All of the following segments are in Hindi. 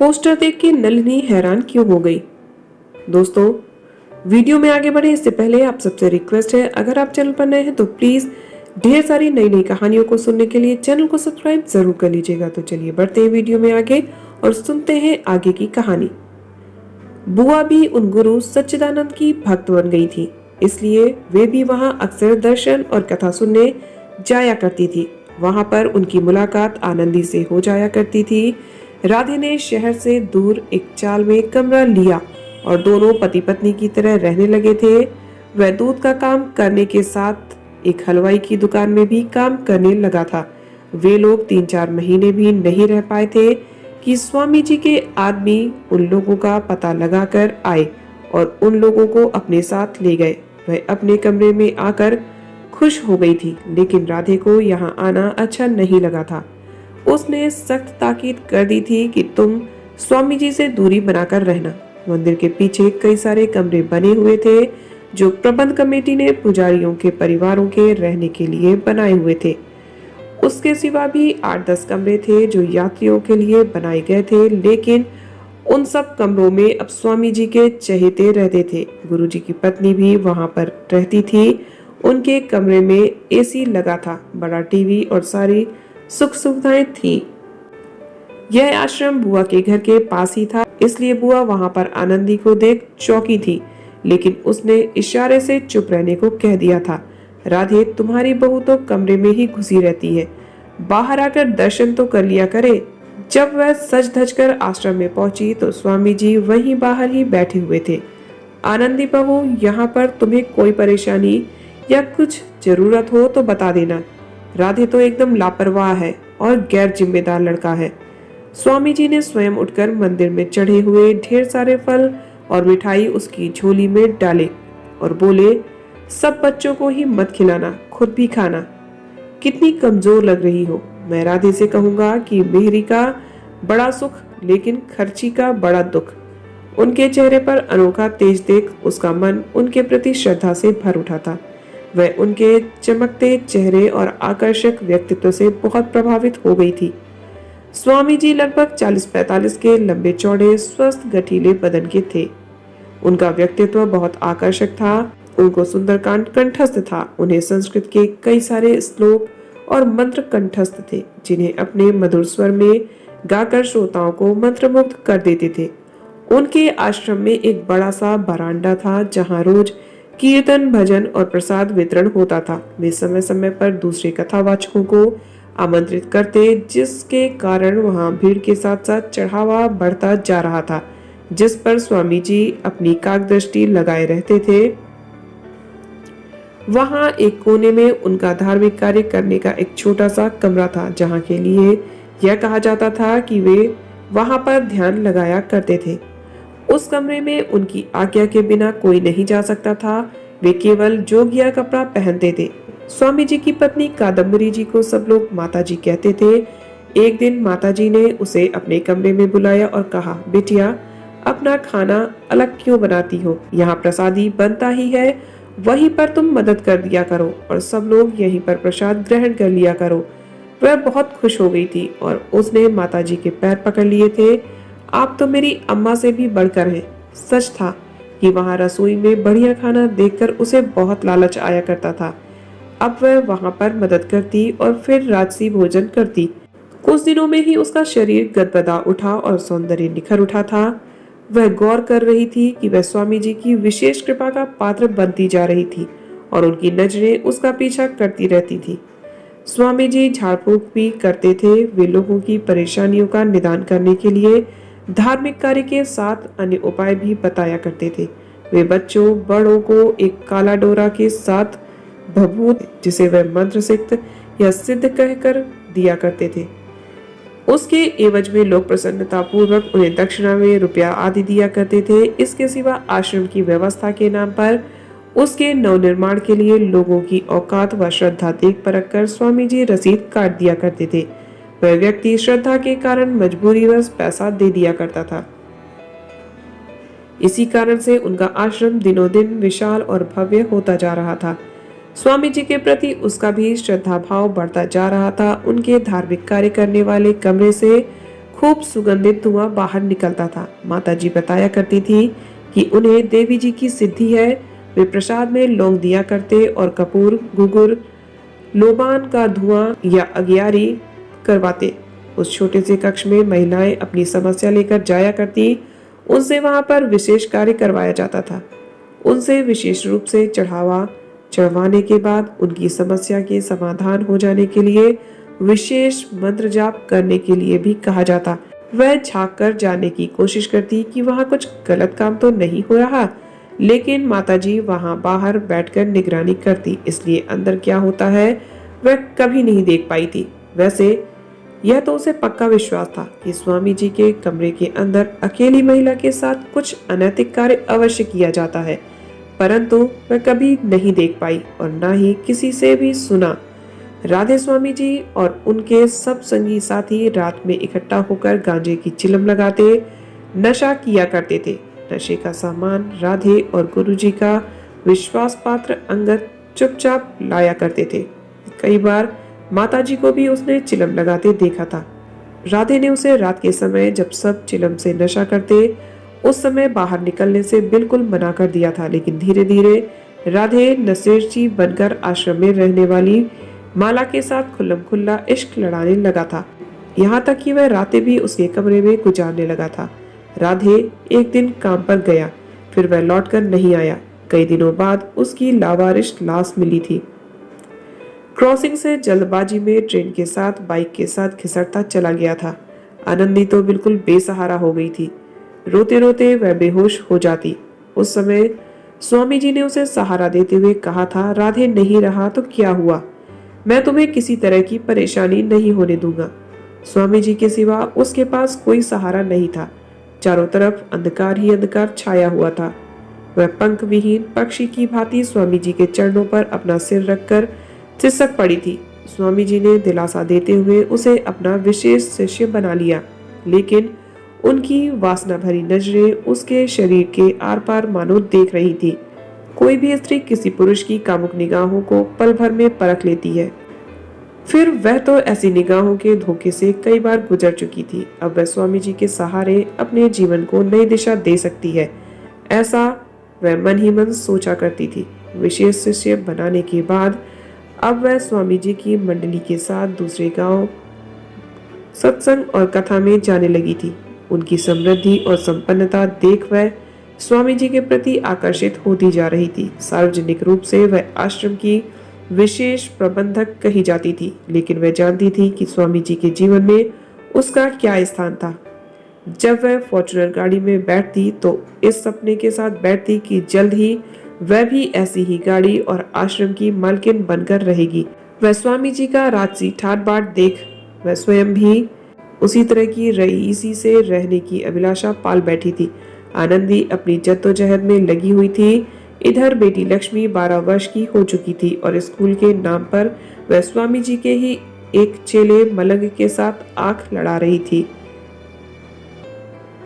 पोस्टर देख के नलिनी हैरान क्यों हो गई। दोस्तों, वीडियो में आगे बढ़े इससे पहले आप सबसे रिक्वेस्ट है, अगर आप चैनल पर नए हैं तो प्लीज ढेर सारी नई नई कहानियों को सुनने के लिए चैनल को सब्सक्राइब जरूर कर लीजिएगा। तो चलिए बढ़ते हैं वीडियो में आगे और सुनते हैं आगे की कहानी। बुआ भी उन गुरु सच्चिदानंद की भक्त बन गई थी, इसलिए वे भी वहां अक्सर दर्शन और कथा सुनने जाया करती थी। वहां पर उनकी मुलाकात आनंदी से हो जाया करती थी। राधे ने शहर से दूर एक चाल में कमरा लिया और दोनों पति पत्नी की तरह रहने लगे थे। वह दूध का काम करने के साथ एक हलवाई की दुकान में भी काम करने लगा था। वे लोग 3-4 महीने भी नहीं रह पाए थे कि स्वामी जी के आदमी उन लोगों का पता लगाकर आए और उन लोगों को अपने साथ ले गए। वह अपने कमरे में आकर खुश हो गई थी, लेकिन राधे को यहाँ आना अच्छा नहीं लगा था। उसने सख्त ताकीद कर दी थी कि तुम स्वामी जी से दूरी बनाकर रहना। मंदिर के पीछे कई सारे कमरे बने हुए थे जो प्रबंध कमेटी ने पुजारियों के परिवारों के रहने के लिए बनाए हुए थे। उसके सिवा भी 8-10 कमरे थे जो यात्रियों के लिए बनाए गए थे, लेकिन उन सब कमरों में अब स्वामी जी के चहेते रहते थे। गुरुजी की पत्नी भी वहां पर रहती थी। उनके कमरे में एसी लगा था, बड़ा टीवी और सारी सुख सुविधाएं थी। यह आश्रम बुआ के घर के पास ही था, इसलिए बुआ वहां पर आनंदी को देख चौंकी थी, लेकिन उसने इशारे से चुप रहने को कह दिया था। राधे, तुम्हारी बहू तो कमरे में ही घुसी रहती है, बाहर आकर दर्शन तो कर लिया करे। जब वह सज धज कर आश्रम में पहुंची तो स्वामी जी वहीं बाहर ही बैठे हुए थे। आनंदी बहू, यहाँ पर तुम्हें कोई परेशानी या कुछ जरूरत हो तो बता देना। राधे तो एकदम लापरवाह है और गैर जिम्मेदार लड़का है। स्वामी जी ने स्वयं उठकर मंदिर में चढ़े हुए ढेर सारे फल और मिठाई उसकी झोली में डाले और बोले, सब बच्चों को ही मत खिलाना, खुद भी खाना। कितनी कमजोर लग रही हो। मैं राधे से कहूंगा कि मेहरी का बड़ा सुख लेकिन खर्ची का बड़ा दुख। उनके चेहरे पर अनोखा तेज देख उसका मन उनके प्रति श्रद्धा से भर उठा था। वह उनके चमकते चेहरे और आकर्षक व्यक्तित्व से बहुत प्रभावित हो गई थी। स्वामी जी लगभग 40-45 के लंबे चौड़े स्वस्थ गठीले बदन के थे। उनका व्यक्तित्व बहुत आकर्षक था। उनको सुंदरकांड कंठस्थ था। उन्हें संस्कृत के कई सारे श्लोक और मंत्र कंठस्थ थे, जिन्हें अपने मधुर स्वर में गाकर श्रोताओं को मंत्रमुग्ध कर देते थे। उनके आश्रम में एक बड़ा सा बरामदा था जहां रोज कीर्तन, भजन और प्रसाद वितरण होता था। वे समय समय पर दूसरे कथावाचकों को आमंत्रित करते, जिसके कारण वहां भीड़ के साथ साथ चढ़ावा बढ़ता जा रहा था, जिस पर स्वामी जी अपनी काग दृष्टि लगाए रहते थे। वहां एक कोने में उनका धार्मिक कार्य करने का एक छोटा सा कमरा था, जहां के लिए यह कहा जाता था कि वे वहां पर ध्यान लगाया करते थे। उस कमरे में उनकी आज्ञा के बिना कोई नहीं जा सकता था। वे केवल जोगिया कपड़ा पहनते थे। स्वामी जी की पत्नी कादम्बरी जी को सब लोग माता जी कहते थे। एक दिन माता जी ने उसे अपने कमरे में बुलाया और कहा, बेटिया, अपना खाना अलग क्यों बनाती हो? यहाँ प्रसादी बनता ही है, वहीं पर तुम मदद कर दिया करो और सब लोग यहीं पर प्रसाद ग्रहण कर लिया करो। वह बहुत खुश हो गई थी और उसने माता जी के पैर पकड़ लिए थे। आप तो मेरी अम्मा से भी बढ़कर हैं। सच था कि वहां रसोई में बढ़िया खाना देखकर उसे बहुत लालच आया करता था। अब वह वहां पर मदद करती और फिर राजसी भोजन करती। कुछ दिनों में ही उसका शरीर गदगदा उठा और सौंदर्य निखर उठा था। वह गौर कर रही थी कि वह स्वामी जी की विशेष कृपा का पात्र बनती जा रही थी और उनकी नजरें उसका पीछा करती रहती थी। स्वामी जी झाड़ फूक भी करते थे। वे लोगों की परेशानियों का निदान करने के लिए धार्मिक कार्य के साथ अन्य उपाय भी बताया करते थे। वे बच्चों बड़ों को एक काला डोरा के साथ भभूत, जिसे वह मंत्र सिक्त या सिद्ध कहकर दिया करते थे। उसके एवज में लोग प्रसन्नता पूर्वक उन्हें दक्षिणा में रुपया आदि दिया करते थे। इसके सिवा आश्रम की व्यवस्था के नाम पर उसके नवनिर्माण के लिए लोगों की औकात व श्रद्धा देख परख कर स्वामी जी रसीद काट दिया करते थे। वह व्यक्ति श्रद्धा के कारण मजबूरीवश पैसा दे दिया करता था। इसी कारण से उनका आश्रम दिनों दिन विशाल और भव्य होता जा रहा था। स्वामी जी के प्रति उसका भी श्रद्धा भाव बढ़ता जा रहा था। उनके धार्मिक कार्य करने वाले कमरे से खूब सुगंधित धुआं बाहर निकलता था। माताजी बताया करती थी कि उन्हें देवी जी की सिद्धि है। वे प्रसाद में लौंग दिया करते और कपूर, गुगुर, लोबान का धुआं या अगियारी करवाते। उस छोटे से कक्ष में महिलाएं अपनी समस्या लेकर जाया करती। उनसे वहां पर विशेष कार्य करवाया जाता था। उनसे विशेष रूप से चढ़ावा चढ़वाने के बाद उनकी समस्या के समाधान हो जाने के लिए विशेष मंत्र जाप करने के लिए भी कहा जाता। वह झांक कर जानने की कोशिश करती कि वहां कुछ गलत काम तो नहीं हो रहा, लेकिन माताजी वहां बाहर बैठकर निगरानी करती, इसलिए अंदर क्या होता है वह कभी नहीं देख पाई थी। वैसे यह तो उसे पक्का विश्वास था कि स्वामी जी के कमरे के अंदर अकेली महिला के साथ कुछ अनैतिक कार्य अवश्य किया जाता है, परंतु वह कभी नहीं देख पाई और न ही किसी से भी सुना। राधे स्वामी जी और उनके सब संगी साथी रात में इकट्ठा होकर गांजे की चिलम लगाते नशा किया करते थे। नशे का सामान राधे और गुरुजी का विश्वास पात्र अंगद चुपचाप लाया करते थे। कई बार माताजी को भी उसने चिलम लगाते देखा था। राधे ने उसे रात के समय जब सब चिलम से नशा करते उस समय बाहर निकलने से बिल्कुल मना कर दिया था, लेकिन धीरे धीरे राधे नशेची बनकर आश्रम में रहने वाली माला के साथ खुल्लम खुल्ला इश्क लड़ाने लगा था। यहाँ तक कि वह रातें भी उसके कमरे में गुजारने लगा था। राधे एक दिन काम पर गया, फिर वह लौटकर नहीं आया। कई दिनों बाद उसकी लावारिश लाश मिली थी। क्रॉसिंग से जल्दबाजी में ट्रेन के साथ बाइक के साथ खिसकता चला गया था। आनंदी तो बिल्कुल बेसहारा हो गई थी। रोते रोते वह बेहोश हो जाती। उस समय स्वामी जी ने उसे सहारा देते हुए कहा था, राधे नहीं रहा तो क्या हुआ, मैं तुम्हें किसी तरह की परेशानी नहीं होने दूंगा। स्वामी जी के सिवा उसके पास कोई सहारा नहीं था। चारों तरफ अंधकार ही अंधकार छाया हुआ था। वह पंख विहीन पक्षी की भांति स्वामी जी के चरणों पर अपना सिर रखकर सिसक पड़ी थी। स्वामी जी ने दिलासा देते हुए उसे अपना विशेष शिष्य बना लिया, लेकिन उनकी वासना भरी नजरें उसके शरीर के आर पार मानो देख रही थी। कोई भी स्त्री किसी पुरुष की कामुक निगाहों को पल भर में परख लेती है, फिर वह तो ऐसी निगाहों के धोखे से कई बार गुजर चुकी थी। अब वह स्वामी जी के सहारे अपने जीवन को नई दिशा दे सकती है, ऐसा वह मन ही मन सोचा करती थी। विशेष शिष्य बनाने के बाद अब वह स्वामी जी की मंडली के साथ दूसरे गांव सत्संग और कथा में जाने लगी थी। उनकी समृद्धि और संपन्नता देख वह स्वामी जी के प्रति आकर्षित होती जा रही थी। सार्वजनिक रूप से वह आश्रम की विशेष प्रबंधक कही जाती थी, लेकिन वह जानती थी कि स्वामी जी के जीवन में उसका क्या स्थान था। जब वह फॉर्च्यूनर गाड़ी में बैठती तो इस सपने के साथ बैठती कि जल्द ही वह भी ऐसी ही गाड़ी और आश्रम की मालकिन बनकर रहेगी। वह स्वामी जी का राजसी ठाट बाट देख वह स्वयं भी उसी तरह की रईसी से रहने की अभिलाषा पाल बैठी थी। आनंदी अपनी जद्दोजहद में लगी हुई थी। इधर बेटी लक्ष्मी 12 वर्ष की हो चुकी थी और स्कूल के नाम पर वह स्वामी जी के ही एक चेले मलंग के साथ आंख लड़ा रही थी।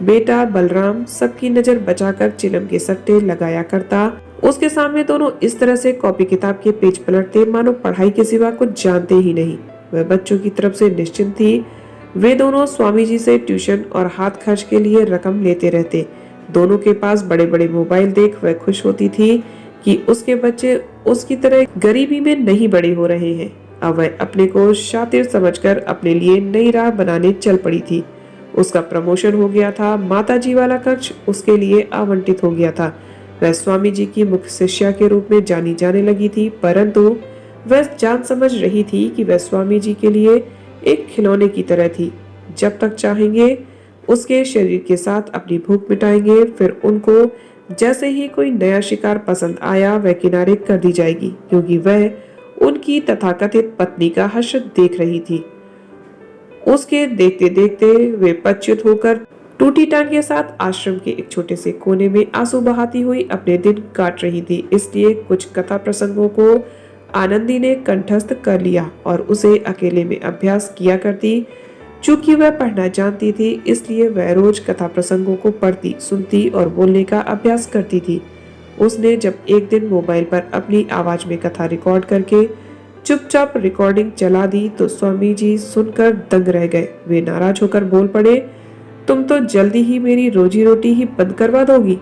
बेटा बलराम सबकी नजर बचाकर चिलम के सट्टे लगाया करता। उसके सामने दोनों इस तरह से कॉपी किताब के पेज पलटते मानो पढ़ाई के सिवा कुछ जानते ही नहीं। वह बच्चों की तरफ से निश्चिंत थी। वे दोनों स्वामी जी से ट्यूशन और हाथ खर्च के लिए रकम लेते रहते। दोनों के पास बड़े बड़े मोबाइल देख वह खुश होती थी कि उसके बच्चे उसकी तरह गरीबी में नहीं बड़े हो रहे हैं। अब वह अपने को शातिर समझकर अपने लिए नई राह बनाने चल पड़ी थी। उसका प्रमोशन हो गया था। माताजी वाला कक्ष उसके लिए आवंटित हो गया था। वह स्वामी जी की मुख्य शिष्या के रूप में जानी जाने लगी थी, परंतु वह जान समझ रही थी कि वह स्वामी जी के लिए एक खिलौने की तरह थी। जब तक चाहेंगे उसके शरीर के साथ अपनी भूख मिटाएंगे, फिर उनको जैसे ही कोई नया शिकार पसंद आया वह किनारे कर दी जाएगी, क्योंकि वह उनकी तथाकथित पत्नी का हर्ष देख रही थी। उसके देखते देखते वे पच्युत होकर टूटी टांग के साथ आश्रम के एक छोटे से कोने में आंसू बहाती हुई अपने दिन काट रही थी। इसलिए कुछ कथा प्रसंगों को आनंदी ने कंठस्थ कर लिया और उसे अकेले में अभ्यास किया करती। चूंकि वह पढ़ना जानती थी, इसलिए वह रोज कथा प्रसंगों को पढ़ती, सुनती और बोलने का अभ्यास करती थी। उसने जब एक दिन मोबाइल पर अपनी आवाज में कथा रिकॉर्ड करके चुपचाप रिकॉर्डिंग चला दी तो स्वामी जी सुनकर दंग रह गए। वे नाराज होकर बोल पड़े, तुम तो जल्दी ही मेरी रोजी रोटी ही बंद करवा दोगी।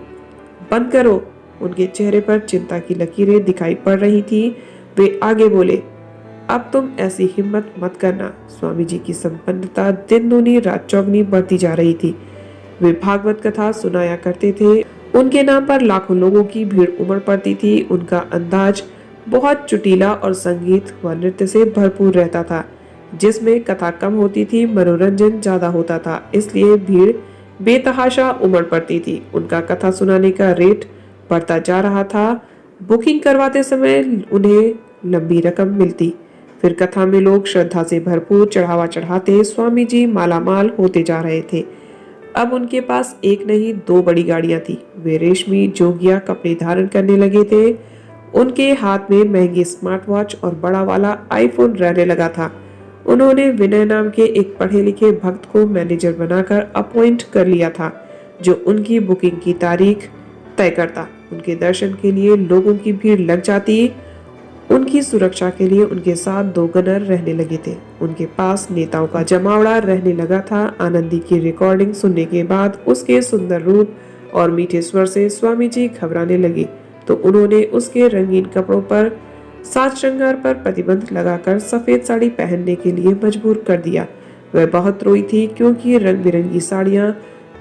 बंद करो। उनके चेहरे पर चिंता की लकीरें दिखाई पड़ रही थी। वे आगे बोले, अब तुम ऐसी हिम्मत मत करना। स्वामी जी की संपन्नता दिन दूनी रात चौगनी बढ़ती जा रही थी। वे भागवत कथा सुनाया करते थे। उनके नाम पर लाखों लोगों की भीड़ उमड़ पड़ती थी। उनका अंदाज बहुत चुटीला और संगीत व नृत्य से भरपूर रहता था। जिसमें कथा कम होती थी, मनोरंजन ज्यादा होता था, इसलिए भीड़ बेतहाशा उमड़ पड़ती थी। उनका कथा सुनाने का रेट बढ़ता जा रहा था। बुकिंग करवाते समय उन्हें लंबी रकम मिलती। फिर कथा में लोग श्रद्धा से भरपूर चढ़ावा चढ़ाते। स्वामी जी मालामाल होते जा रहे थे। अब उनके पास एक नहीं 2 बड़ी गाड़ियां थी। वे रेशमी जोगिया कपड़े धारण करने लगे थे। उनके हाथ में महंगे स्मार्ट वॉच और बड़ा वाला आईफोन रहने लगा था। उन्होंने विनय नाम के एक पढ़े लिखे भक्त को मैनेजर बनाकर अपॉइंट कर लिया था, जो उनकी बुकिंग की तारीख तय करता। उनके दर्शन के लिए लोगों की भीड़ लग जाती। उनकी सुरक्षा के लिए उनके साथ 2 गनर रहने लगे थे। उनके पास नेताओं का जमावड़ा रहने लगा था। आनंदी की रिकॉर्डिंग सुनने के बाद उसके सुंदर रूप और मीठे स्वर से स्वामी जी घबराने लगे, तो उन्होंने उसके रंगीन कपड़ों पर साज श्रृंगार पर प्रतिबंध लगाकर सफेद साड़ी पहनने के लिए मजबूर कर दिया। वह बहुत रोई थी, क्योंकि रंग बिरंगी साड़ियां,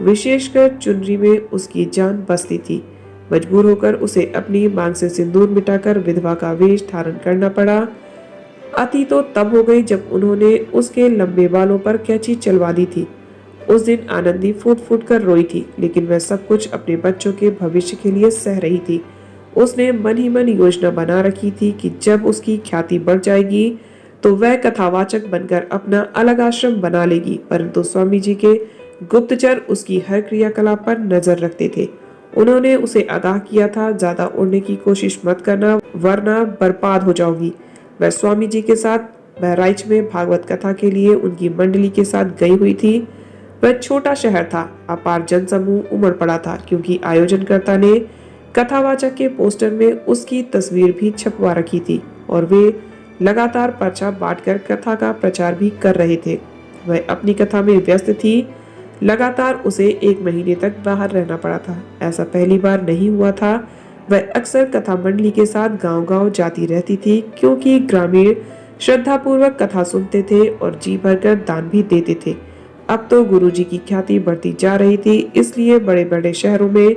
विशेषकर चुनरी में उसकी जान बसती थी। मजबूर होकर उसे अपनी मांग से सिंदूर मिटाकर विधवा का वेश धारण करना पड़ा। अति तो तब हो गई जब उन्होंने उसके लंबे बालों पर कैंची चलवा दी थी। उस दिन आनंदी फूट फूट कर रोई थी, लेकिन वह सब कुछ अपने बच्चों के भविष्य के लिए सह रही थी। उसने मन ही मन योजना बना रखी थी कि जब उसकी ख्याति बढ़ जाएगी तो वह कथावाचक बनकर अपना अलग आश्रम बना लेगी। परंतु स्वामी जी के गुप्तचर उसकी हर क्रियाकलाप पर नजर रखते थे। उन्होंने उसे आगाह किया था, ज्यादा उड़ने की कोशिश मत करना, वरना बर्बाद हो जाओगी। वह स्वामी जी के साथ बहराइच में भागवत कथा के लिए उनकी मंडली के साथ गई हुई थी। वह छोटा शहर था, अपार जनसमूह उमड़ पड़ा था, क्योंकि आयोजनकर्ता ने कथावाचक के पोस्टर में उसकी तस्वीर भी छपवा रखी थी और वे लगातार पर्चा बांटकर कथा का प्रचार भी कर रहे थे। वह अपनी कथा में व्यस्त थी। लगातार उसे 1 महीने तक बाहर रहना पड़ा था। ऐसा पहली बार नहीं हुआ था। वह अक्सर कथा मंडली के साथ गांव-गांव जाती रहती थी, क्योंकि ग्रामीण श्रद्धापूर्वक कथा सुनते थे और जी भरकर दान भी देते थे। अब तो गुरुजी की ख्याति बढ़ती जा रही थी, इसलिए बड़े बड़े शहरों में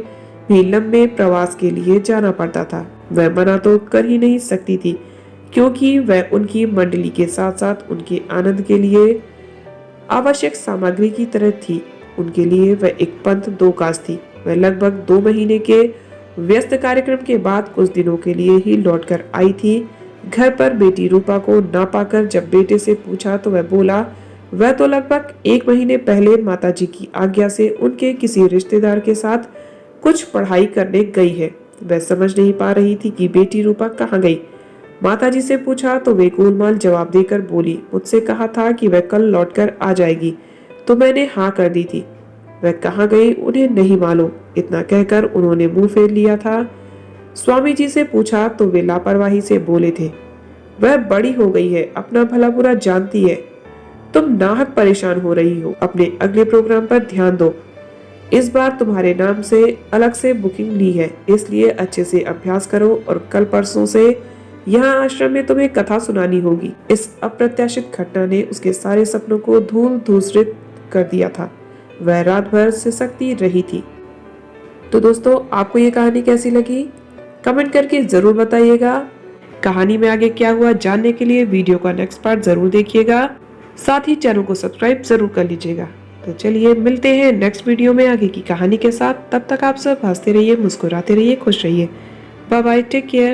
भी लंबे प्रवास के लिए जाना पड़ता था। वह मना तो कर ही नहीं सकती थी, क्योंकि वह उनकी मंडली के साथ साथ उनके आनंद के लिए आवश्यक सामग्री की तरह थी। उनके लिए वह एक पंथ 2 काज थी। वह लगभग 2 महीने के व्यस्त कार्यक्रम के बाद कुछ दिनों के लिए ही लौटकर आई थी। घर पर बेटी रूपा को ना पाकर जब बेटे से पूछा तो वह बोला, वह तो लगभग 1 महीने पहले माताजी की आज्ञा से उनके किसी रिश्तेदार के साथ कुछ पढ़ाई करने गई है। वह समझ नहीं पा रही थी कि बेटी रूपा कहाँ गई। माताजी से पूछा तो वे गोलमाल जवाब देकर बोली, मुझसे कहा था कि वह कल लौटकर आ जाएगी, तो मैंने हाँ कर दी थी। वह कहाँ गई उन्हें नहीं मालूम। इतना कहकर उन्होंने मुंह फेर लिया था। स्वामी जी से पूछा तो वे लापरवाही से बोले थे, वह बड़ी हो गई है, अपना भला बुरा जानती है। तुम नाहक परेशान हो रही हो, अपने अगले प्रोग्राम पर ध्यान दो। इस बार तुम्हारे नाम से अलग से बुकिंग ली है, इसलिए अच्छे से अभ्यास करो और कल परसों से यहाँ आश्रम में तुम्हें कथा सुनानी होगी। इस अप्रत्याशित घटना ने उसके सारे सपनों को धूल धूसरित कर दिया था। वह रात भर सिसकती रही थी। तो दोस्तों, आपको ये कहानी कैसी लगी कमेंट करके जरूर बताइएगा। कहानी में आगे क्या हुआ जानने के लिए वीडियो का नेक्स्ट पार्ट जरूर देखिएगा। साथ ही चैनल को सब्सक्राइब जरूर कर लीजिएगा। तो चलिए मिलते हैं नेक्स्ट वीडियो में आगे की कहानी के साथ। तब तक आप सब हंसते रहिए, मुस्कुराते रहिए, खुश रहिए। Bye bye, take care.